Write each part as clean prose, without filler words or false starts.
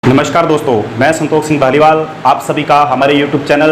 नमस्कार दोस्तों, मैं संतोष सिंह धालीवाल आप सभी का हमारे YouTube चैनल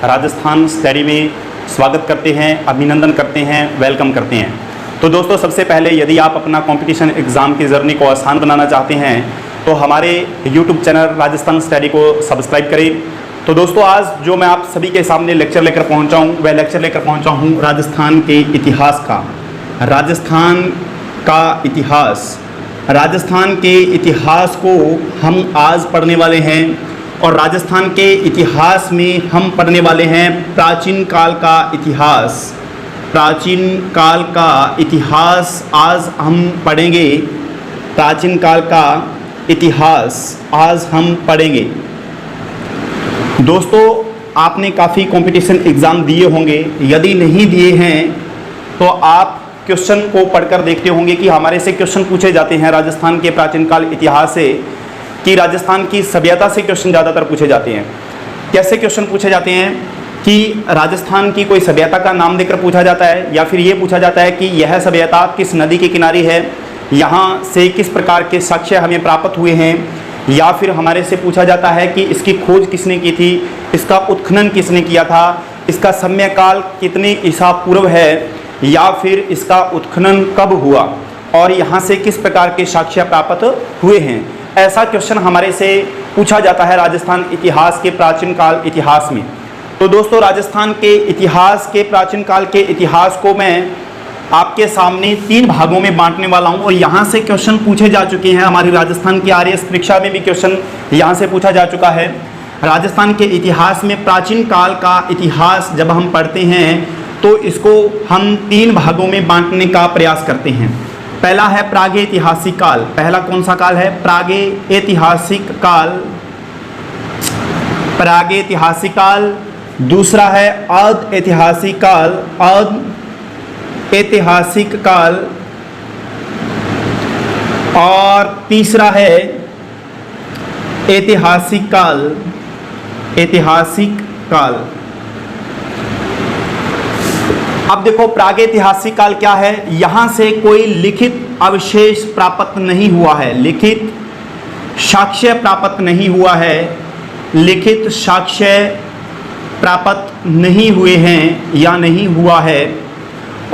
राजस्थान स्टडी में स्वागत करते हैं, अभिनंदन करते हैं, वेलकम करते हैं। तो दोस्तों, सबसे पहले यदि आप अपना कंपटीशन एग्ज़ाम की जर्नी को आसान बनाना चाहते हैं तो हमारे YouTube चैनल राजस्थान स्टडी को सब्सक्राइब करें। तो दोस्तों, आज जो मैं आप सभी के सामने लेक्चर लेकर पहुँचा हूँ वह लेक्चर लेकर पहुँचा हूँ राजस्थान के इतिहास का। राजस्थान का इतिहास, राजस्थान के इतिहास को हम आज पढ़ने वाले हैं और राजस्थान के इतिहास में हम पढ़ने वाले हैं प्राचीन काल का इतिहास। प्राचीन काल का इतिहास आज हम पढ़ेंगे। प्राचीन काल का इतिहास आज हम पढ़ेंगे। दोस्तों, आपने काफ़ी कंपटीशन एग्ज़ाम दिए होंगे, यदि नहीं दिए हैं तो आप क्वेश्चन को पढ़कर देखते होंगे कि हमारे से क्वेश्चन पूछे जाते हैं राजस्थान के प्राचीन काल इतिहास से, कि राजस्थान की सभ्यता से क्वेश्चन ज़्यादातर पूछे जाते हैं। कैसे क्वेश्चन पूछे जाते हैं कि राजस्थान की कोई सभ्यता का नाम देकर पूछा जाता है, या फिर ये पूछा जाता है कि यह सभ्यता किस नदी के किनारे है, यहाँ से किस प्रकार के साक्ष्य हमें प्राप्त हुए हैं, या फिर हमारे से पूछा जाता है कि इसकी खोज किसने की थी, इसका उत्खनन किसने किया था, इसका समयकाल कितने ईसा पूर्व है, या फिर इसका उत्खनन कब हुआ और यहाँ से किस प्रकार के साक्ष्य प्राप्त हुए हैं। ऐसा क्वेश्चन हमारे से पूछा जाता है राजस्थान इतिहास के प्राचीन काल इतिहास में। तो दोस्तों, राजस्थान के इतिहास के प्राचीन काल के इतिहास को मैं आपके सामने 3 भागों में बांटने वाला हूँ और यहाँ से क्वेश्चन पूछे जा चुके हैं। हमारी राजस्थान की आरएएस परीक्षा में भी क्वेश्चन यहाँ से पूछा जा चुका है। राजस्थान के इतिहास में प्राचीन काल का इतिहास जब हम पढ़ते हैं तो इसको हम 3 भागों में बांटने का प्रयास करते हैं। पहला है प्रागैतिहासिक काल। पहला कौन सा काल है? प्रागैतिहासिक काल। प्रागैतिहासिक काल। दूसरा है अर्ध-ऐतिहासिक काल। अर्ध-ऐतिहासिक काल। और तीसरा है ऐतिहासिक काल। ऐतिहासिक काल। अब देखो, प्रागैतिहासिक काल क्या है? यहाँ से कोई लिखित अवशेष प्राप्त नहीं हुआ है, लिखित साक्ष्य प्राप्त नहीं हुआ है, लिखित साक्ष्य प्राप्त नहीं हुए हैं या नहीं हुआ है।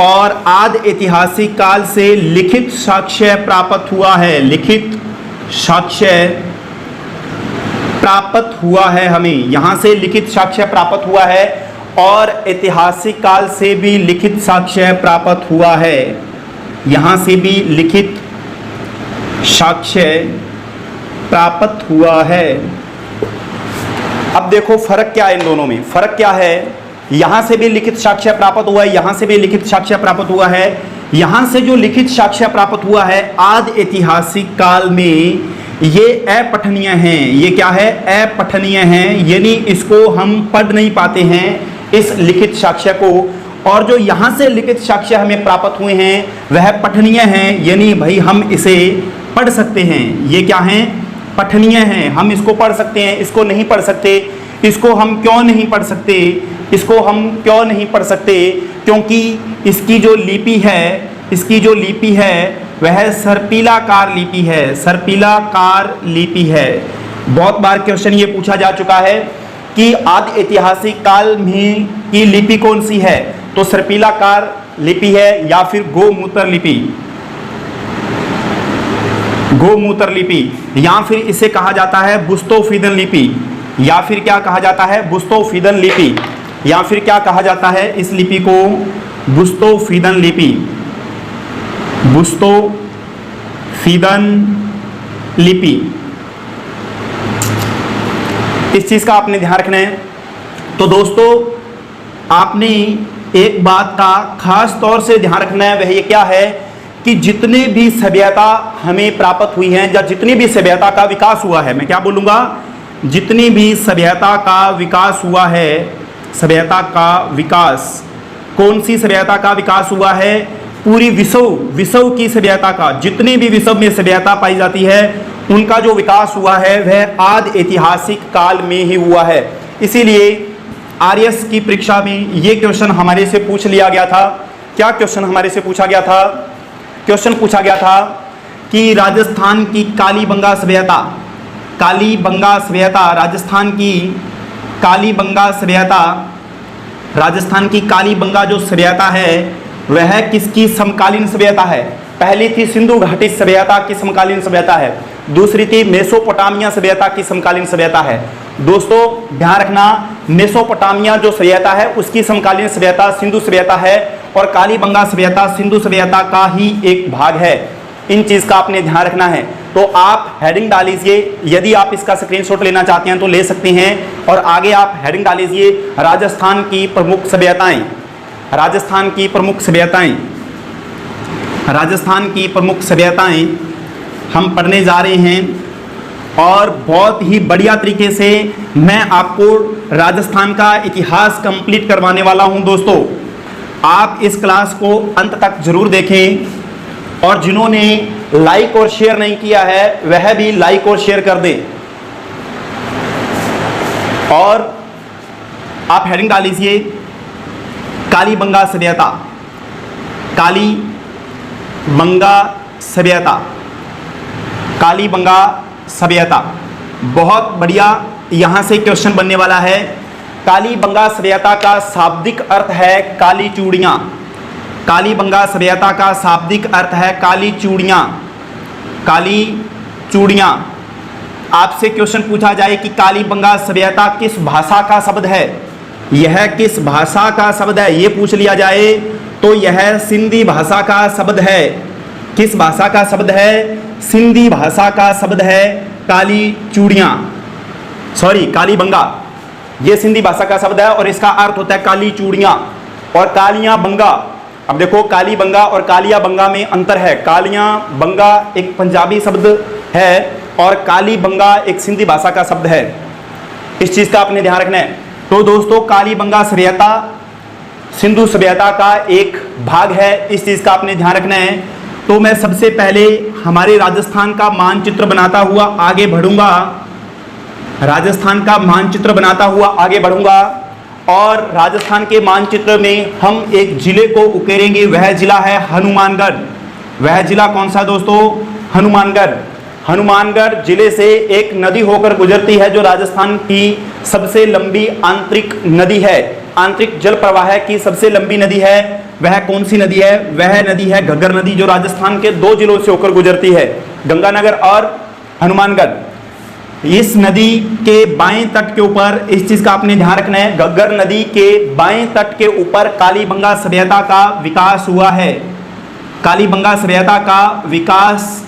और आदि ऐतिहासिक काल से लिखित साक्ष्य प्राप्त हुआ है, लिखित साक्ष्य प्राप्त हुआ है। हमें यहाँ से लिखित साक्ष्य प्राप्त हुआ है और ऐतिहासिक काल से भी लिखित साक्ष्य प्राप्त हुआ है। यहाँ से भी लिखित साक्ष्य प्राप्त हुआ है। अब देखो फर्क क्या है इन दोनों में। फर्क क्या है? यहाँ से भी लिखित साक्ष्य प्राप्त हुआ है, यहाँ से भी लिखित साक्ष्य प्राप्त हुआ है। यहाँ से जो लिखित साक्ष्य प्राप्त हुआ है आदि ऐतिहासिक काल में, ये अपठनीय हैं। ये क्या है? अपठनीय हैं, यानी इसको हम पढ़ नहीं पाते हैं इस लिखित साक्ष्य को। और जो यहाँ से लिखित साक्ष्य हमें प्राप्त हुए हैं वह पठनीय हैं, यानी भाई हम इसे पढ़ सकते हैं। ये क्या हैं? पठनीय हैं, हम इसको पढ़ सकते हैं। इसको नहीं पढ़ सकते। इसको हम क्यों नहीं पढ़ सकते? इसको हम क्यों नहीं पढ़ सकते? क्योंकि इसकी जो लिपि है, इसकी जो लिपि है वह सर्पिलाकार लिपि है। सर्पिलाकार लिपि है। बहुत बार क्वेश्चन ये पूछा जा चुका है कि आदि ऐतिहासिक काल में की लिपि कौन सी है, तो सर्पिलाकार लिपि है या फिर गोमूत्र लिपि। गोमूत्र लिपि, या फिर इसे कहा जाता है बुस्तोफिदन लिपि, या फिर क्या कहा जाता है? बुस्तोफिदन लिपि, या फिर क्या कहा जाता है इस लिपि को? बुस्तोफिदन लिपि। बुस्तोफिदन लिपि। इस चीज़ का आपने ध्यान रखना है। तो दोस्तों, आपने एक बात का खास तौर से ध्यान रखना है, वह ये क्या है कि जितने भी सभ्यता हमें प्राप्त हुई हैं या जितनी भी सभ्यता का विकास हुआ है, मैं क्या बोलूँगा, जितनी भी सभ्यता का विकास हुआ है, सभ्यता का विकास, कौन सी सभ्यता का विकास हुआ है? पूरी विश्व की सभ्यता का, जितने भी विश्व में सभ्यता पाई जाती है उनका जो विकास हुआ है वह आदि ऐतिहासिक काल में ही हुआ है। इसीलिए आरएएस की परीक्षा में ये क्वेश्चन हमारे से पूछ लिया गया था। क्या क्वेश्चन हमारे से पूछा गया था? क्वेश्चन पूछा गया था कि राजस्थान की कालीबंगा सभ्यता, कालीबंगा सभ्यता, राजस्थान की कालीबंगा सभ्यता, राजस्थान की कालीबंगा जो सभ्यता है वह किसकी समकालीन सभ्यता है? पहली थी सिंधु घाटी सभ्यता की समकालीन सभ्यता है, दूसरी थी मेसोपोटामिया सभ्यता की समकालीन सभ्यता है। दोस्तों ध्यान रखना, मेसोपोटामिया जो सभ्यता है उसकी समकालीन सभ्यता सिंधु सभ्यता है और कालीबंगा सभ्यता सिंधु सभ्यता का ही एक भाग है। इन चीज का आपने ध्यान रखना है। तो आप हेडिंग डाल लीजिए, यदि आप इसका स्क्रीनशॉट लेना चाहते हैं तो ले सकते हैं, और आगे आप हेडिंग डाल लीजिए राजस्थान की प्रमुख सभ्यताएं, राजस्थान की प्रमुख सभ्यताएं, राजस्थान की प्रमुख सभ्यताएं हम पढ़ने जा रहे हैं। और बहुत ही बढ़िया तरीके से मैं आपको राजस्थान का इतिहास कंप्लीट करवाने वाला हूं। दोस्तों आप इस क्लास को अंत तक जरूर देखें, और जिन्होंने लाइक और शेयर नहीं किया है वह भी लाइक और शेयर कर दें। और आप हेडिंग डाल लीजिए कालीबंगा सभ्यता, कालीबंगा सभ्यता, कालीबंगा सभ्यता। बहुत बढ़िया यहां से क्वेश्चन बनने वाला है। कालीबंगा सभ्यता का शाब्दिक अर्थ है काली चूड़ियां। कालीबंगा सभ्यता का शाब्दिक अर्थ है काली चूड़ियां, काली चूड़ियां। आपसे क्वेश्चन पूछा जाए कि कालीबंगा सभ्यता किस भाषा का शब्द है, यह किस भाषा का शब्द है, ये पूछ लिया जाए तो यह सिंधी भाषा का शब्द है। किस भाषा का शब्द है? सिंधी भाषा का शब्द है काली चूड़ियां, सॉरी कालीबंगा। ये सिंधी भाषा का शब्द है और इसका अर्थ होता है काली चूड़ियां और कालियां बंगा। अब देखो कालीबंगा और कालिया बंगा में अंतर है। कालिया बंगा एक पंजाबी शब्द है और कालीबंगा एक सिंधी भाषा का शब्द है। इस चीज का आपने ध्यान रखना है। तो दोस्तों कालीबंगा सभ्यता सिंधु सभ्यता का एक भाग है, इस चीज का आपने ध्यान रखना है। तो मैं सबसे पहले हमारे राजस्थान का मानचित्र बनाता हुआ आगे बढ़ूंगा, राजस्थान का मानचित्र बनाता हुआ आगे बढ़ूंगा, और राजस्थान के मानचित्र में हम एक जिले को उकेरेंगे, वह जिला है हनुमानगढ़। वह जिला कौन सा दोस्तों? हनुमानगढ़। हनुमानगढ़ जिले से एक नदी होकर गुजरती है जो राजस्थान की सबसे लंबी आंतरिक नदी है, आंतरिक जल प्रवाह की सबसे लंबी नदी है। वह कौन सी नदी है? वह नदी है घग्गर नदी, जो राजस्थान के दो जिलों से होकर गुजरती है, गंगानगर और हनुमानगढ़। इस नदी के बाएं तट के ऊपर इस चीज का आपने ध्यान रखना है, घग्गर नदी के बाएं तट के ऊपर कालीबंगा सभ्यता का विकास हुआ है। कालीबंगा सभ्यता का विकास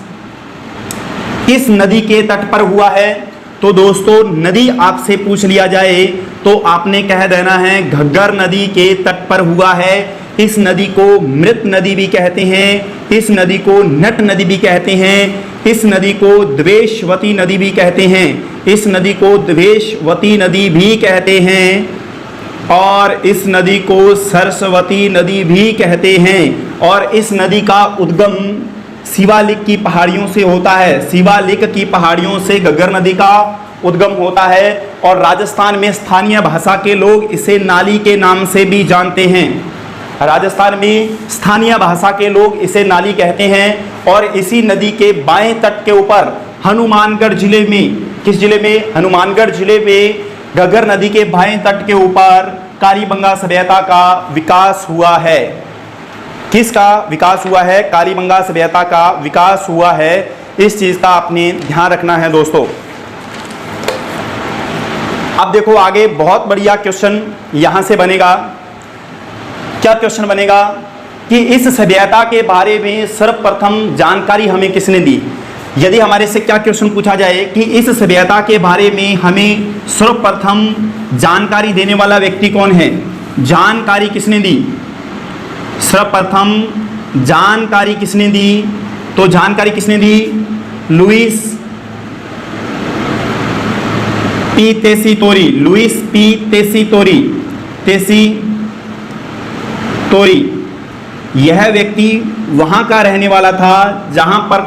किस नदी के तट पर हुआ है? तो दोस्तों नदी आपसे पूछ लिया जाए तो आपने कह देना है घग्गर नदी के तट पर हुआ है। इस नदी को मृत नदी भी कहते हैं, इस नदी को नट नदी भी कहते हैं, इस नदी को द्वेषवती नदी भी कहते हैं, इस नदी को द्वेषवती नदी भी कहते हैं, और इस नदी को सरस्वती नदी भी कहते हैं। और इस नदी का उद्गम शिवालिक की पहाड़ियों से होता है, शिवालिक की पहाड़ियों से घग्गर नदी का उद्गम होता है। और राजस्थान में स्थानीय भाषा के लोग इसे नाली के नाम से भी जानते हैं। राजस्थान में स्थानीय भाषा के लोग इसे नाली कहते हैं। और इसी नदी के बाएं तट के ऊपर हनुमानगढ़ जिले में, किस जिले में? हनुमानगढ़ जिले में घग्गर नदी के बाएं तट के ऊपर कालीबंगा सभ्यता का विकास हुआ है। किसका विकास हुआ है? कालीबंगा सभ्यता का विकास हुआ है। इस चीज का आपने ध्यान रखना है दोस्तों। अब देखो आगे बहुत बढ़िया क्वेश्चन यहां से बनेगा। क्या क्वेश्चन बनेगा कि इस सभ्यता के बारे में सर्वप्रथम जानकारी हमें किसने दी? यदि हमारे से क्या क्वेश्चन पूछा जाए कि इस सभ्यता के बारे में हमें सर्वप्रथम जानकारी देने वाला व्यक्ति कौन है, जानकारी किसने दी? सर्वप्रथम जानकारी किसने दी? तो जानकारी किसने दी? Louis P Tessitori, Louis P Tessitori, Tessitori. यह व्यक्ति वहां का रहने वाला था जहां पर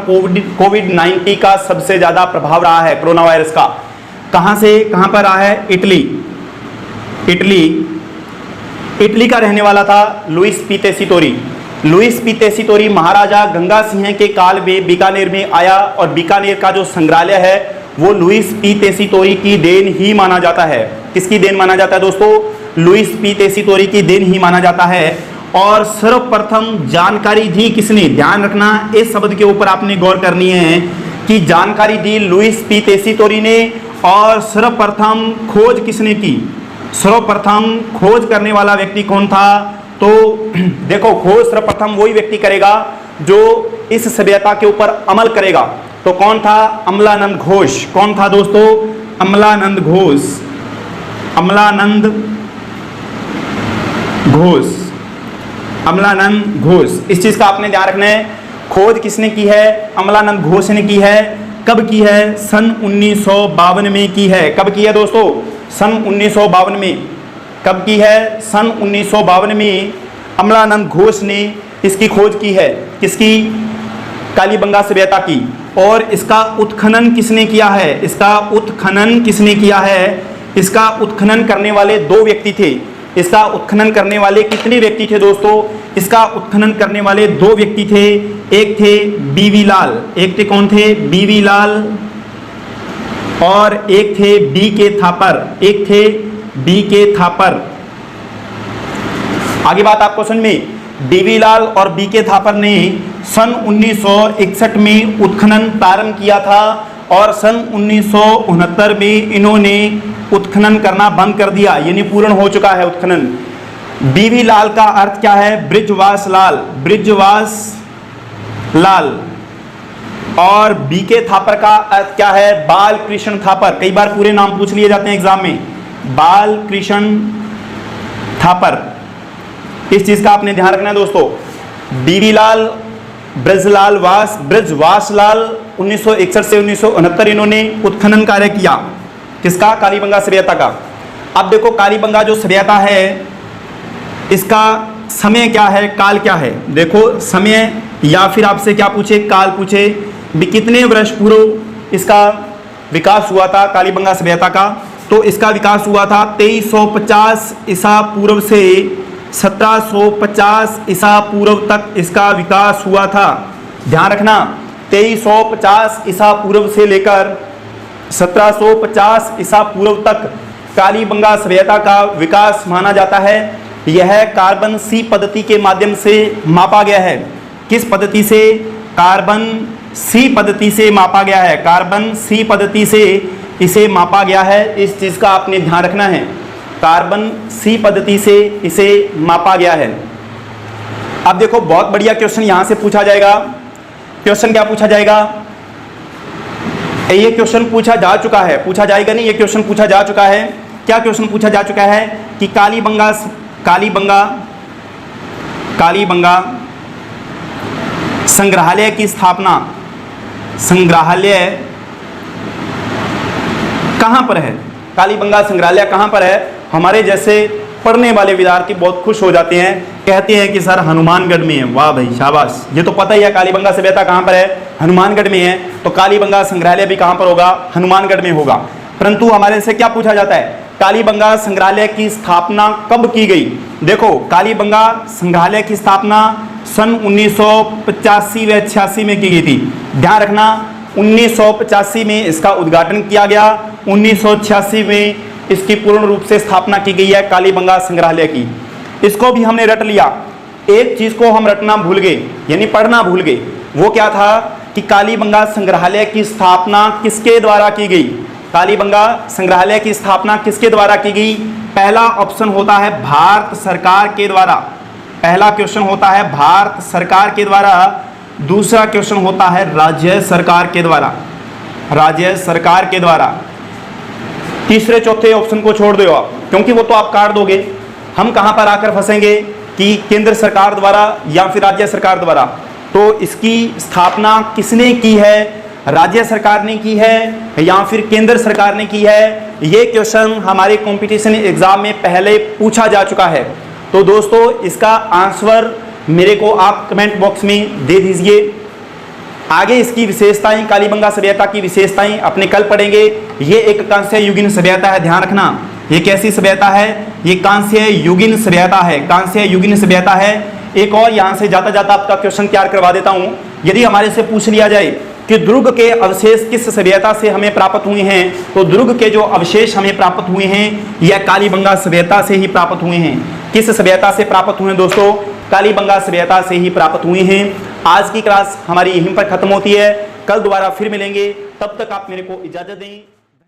कोविड-19 का सबसे ज्यादा प्रभाव रहा है, कोरोना वायरस का। कहां से कहां पर रहा है? इटली, इटली का रहने वाला था Lewis P Tessitori. Louis P तेसीतोरी महाराजा गंगा सिंह के काल में बीकानेर में आया और बीकानेर का जो संग्रहालय है वो लुईस पी टेसीटोरी की देन ही माना जाता है। किसकी देन माना जाता है दोस्तों? लुईस पी टेसीटोरी की देन ही माना जाता है। और सर्वप्रथम जानकारी दी किसने? ध्यान रखना, इस शब्द के ऊपर आपने गौर करनी है कि जानकारी दी लुईस पी टेसीटोरी ने, और सर्वप्रथम खोज किसने की? सर्वप्रथम खोज करने वाला व्यक्ति कौन था? तो देखो, खोज सर्वप्रथम वही व्यक्ति करेगा जो इस सभ्यता के ऊपर अमल करेगा। तो कौन था? अमलानंद घोष। कौन था दोस्तों? अमलानंद घोष। अमलानंद घोष। अमलानंद घोष, इस चीज का आपने ध्यान रखना है। खोज किसने की है? अमलानंद घोष ने की है। कब की है? सन 1952 में की है। कब की है दोस्तों? सन 1952 में। कब की है? सन 1952 में अमलानंद घोष ने इसकी खोज की है। किसकी? कालीबंगा सभ्यता की। और इसका उत्खनन किसने किया है? इसका उत्खनन किसने किया है? इसका उत्खनन करने वाले दो व्यक्ति थे। इसका उत्खनन करने वाले कितने व्यक्ति थे दोस्तों? इसका उत्खनन करने वाले दो व्यक्ति थे। एक थे बीवी लाल। एक थे कौन थे? बीवी लाल। और एक थे बी के थापर। एक थे बी के थापर। आगे बात आपको समझ में। बीवी लाल और बी के थापर ने सन 1961 में उत्खनन प्रारंभ किया था, और सन 1969 में इन्होंने उत्खनन करना बंद कर दिया, यानी पूर्ण हो चुका है उत्खनन। बीवी लाल का अर्थ क्या है? बृजवास लाल। बृजवास लाल। और बी के थापर का अर्थ क्या है? बाल कृष्ण थापर। कई बार पूरे नाम पूछ लिए जाते हैं एग्जाम में। बाल कृष्ण थापर, इस चीज का आपने ध्यान रखना है दोस्तों। बीवी लाल, ब्रजवास लाल 1961 से 1969 इन्होंने उत्खनन कार्य किया। किसका? कालीबंगा सभ्यता का। अब देखो, कालीबंगा जो सभ्यता है इसका समय क्या है, काल क्या है? देखो, समय या फिर आपसे क्या पूछे? काल पूछे। भी कितने वर्ष पूर्व इसका विकास हुआ था कालीबंगा सभ्यता का? तो इसका विकास हुआ था 2350 ईसा पूर्व से 1750 ईसा पूर्व तक इसका विकास हुआ था। ध्यान रखना, 2350 ईसा पूर्व से लेकर 1750 ईसा पूर्व तक कालीबंगा सभ्यता का विकास माना जाता है। यह कार्बन सी पद्धति के माध्यम से मापा गया है। किस पद्धति से? कार्बन सी पद्धति से मापा गया है। कार्बन सी पद्धति से इसे मापा गया है। इस चीज का आपने ध्यान रखना है। कार्बन सी पद्धति से इसे मापा गया है। अब देखो, बहुत बढ़िया क्वेश्चन यहां से पूछा जाएगा। क्वेश्चन क्या पूछा जाएगा? ये क्वेश्चन पूछा जा चुका है। पूछा जाएगा नहीं, ये क्वेश्चन पूछा जा चुका है। क्या क्वेश्चन पूछा जा चुका है? कि कालीबंगा संग्रहालय की स्थापना, संग्रहालय कहां पर है? कालीबंगा संग्रहालय कहां पर है? हमारे जैसे पढ़ने वाले विद्यार्थी बहुत खुश हो जाते हैं, कहते हैं कि सर हनुमानगढ़ में है। वाह भाई, शाबाश, ये तो पता ही है कालीबंगा सभ्यता कहां पर है, हनुमानगढ़ में है। तो कालीबंगा संग्रहालय भी कहां पर होगा? हनुमानगढ़ में होगा। परंतु हमारे से क्या पूछा जाता है? कालीबंगा संग्रहालय की स्थापना कब की गई? देखो, कालीबंगा संग्रहालय की स्थापना सन 1985 व 86 में की गई थी। ध्यान रखना, 1985 में इसका उद्घाटन किया गया, 1986 में इसकी पूर्ण रूप से स्थापना की गई है कालीबंगा संग्रहालय की। इसको भी हमने रट लिया। एक चीज को हम रटना भूल गए, यानी पढ़ना भूल गए। वो क्या था? कि कालीबंगा संग्रहालय की स्थापना किसके द्वारा की गई? कालीबंगा संग्रहालय की स्थापना किसके द्वारा की गई? पहला ऑप्शन होता है भारत सरकार के द्वारा। पहला क्वेश्चन होता है भारत सरकार के द्वारा। दूसरा क्वेश्चन होता है राज्य सरकार के द्वारा। राज्य सरकार के द्वारा। तीसरे चौथे ऑप्शन को छोड़ दो आप, क्योंकि वो तो आप काट दोगे। हम कहां पर आकर फंसेंगे कि केंद्र सरकार द्वारा या फिर राज्य सरकार द्वारा। तो इसकी स्थापना किसने की है? राज्य सरकार ने की है या फिर केंद्र सरकार ने की है? ये क्वेश्चन हमारे कंपटीशन एग्जाम में पहले पूछा जा चुका है। तो दोस्तों, इसका आंसर मेरे को आप कमेंट बॉक्स में दे दीजिए। आगे इसकी विशेषताएं, कालीबंगा सभ्यता की विशेषताएं अपने कल पढ़ेंगे। ये एक कांस्य युगीन सभ्यता है, ध्यान रखना। ये कैसी सभ्यता है? ये कांस्य युगीन सभ्यता है। कांस्य युगीन सभ्यता है। एक और यहां से जाता जाता आपका क्वेश्चन तैयार करवा देता हूं। यदि हमारे से पूछ लिया जाए कि दुर्ग के अवशेष किस सभ्यता से हमें प्राप्त हुए हैं, तो दुर्ग के जो अवशेष हमें प्राप्त हुए हैं यह कालीबंगा सभ्यता से ही प्राप्त हुए हैं। किस सभ्यता से प्राप्त हुए हैं दोस्तों? कालीबंगा सभ्यता से ही प्राप्त हुए हैं। आज की क्लास हमारी यहीं पर खत्म होती है, कल दोबारा फिर मिलेंगे, तब तक आप मेरे को इजाजत दें।